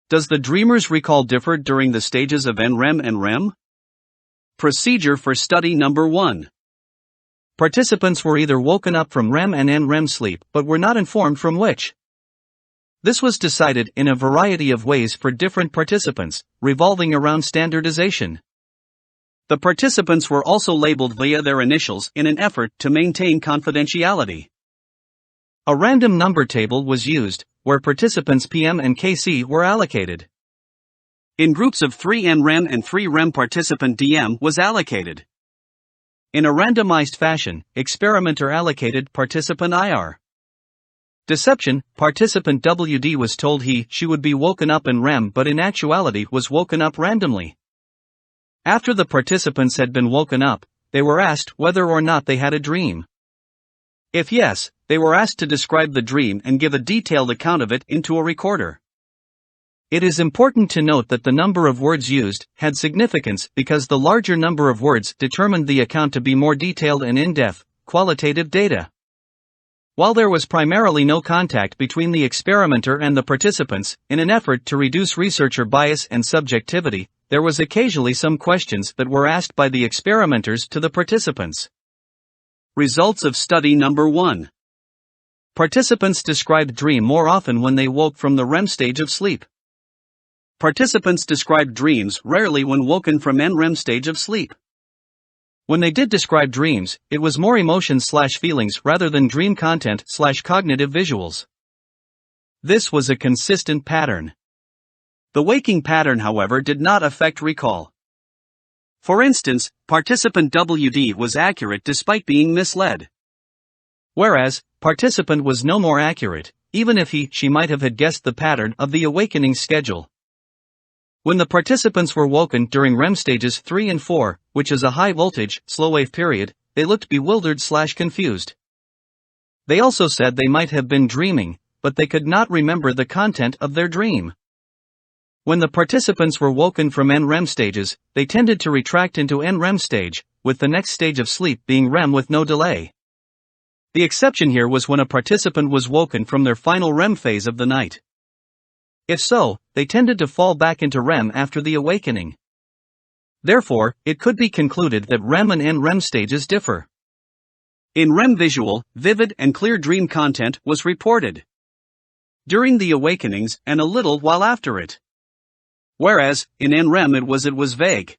Does the dreamer's recall differ during the stages of Nrem and Rem? Procedure for study number 1. Participants were either woken up from REM and Nrem sleep but were not informed from which. This was decided in a variety of ways for different participants, revolving around standardization. The participants were also labeled via their initials in an effort to maintain confidentiality. A random number table was used, where participants PM and KC were allocated. In groups of 3 Nrem and 3 Rem, participant DM was allocated. In a randomized fashion, experimenter allocated participant IR. Deception, participant WD was told she would be woken up in REM but in actuality was woken up randomly. After the participants had been woken up, they were asked whether or not they had a dream. If yes, they were asked to describe the dream and give a detailed account of it into a recorder. It is important to note that the number of words used had significance because the larger number of words determined the account to be more detailed and in-depth, qualitative data. While there was primarily no contact between the experimenter and the participants, in an effort to reduce researcher bias and subjectivity, there was occasionally some questions that were asked by the experimenters to the participants. Results of study number 1. Participants described dream more often when they woke from the REM stage of sleep. Participants described dreams rarely when woken from Nrem stage of sleep. When they did describe dreams, it was more emotions/feelings rather than dream content/cognitive visuals. This was a consistent pattern. The waking pattern, however, did not affect recall. For instance, participant WD was accurate despite being misled. Whereas, participant was no more accurate, even if she might have had guessed the pattern of the awakening schedule. When the participants were woken during REM stages 3 and 4, which is a high-voltage, slow-wave period, they looked bewildered/confused. They also said they might have been dreaming, but they could not remember the content of their dream. When the participants were woken from Nrem stages, they tended to retract into Nrem stage, with the next stage of sleep being REM with no delay. The exception here was when a participant was woken from their final REM phase of the night. If so, they tended to fall back into REM after the awakening. Therefore, it could be concluded that REM and Nrem stages differ. In REM, visual, vivid and clear dream content was reported during the awakenings and a little while after it. Whereas, in Nrem it was vague.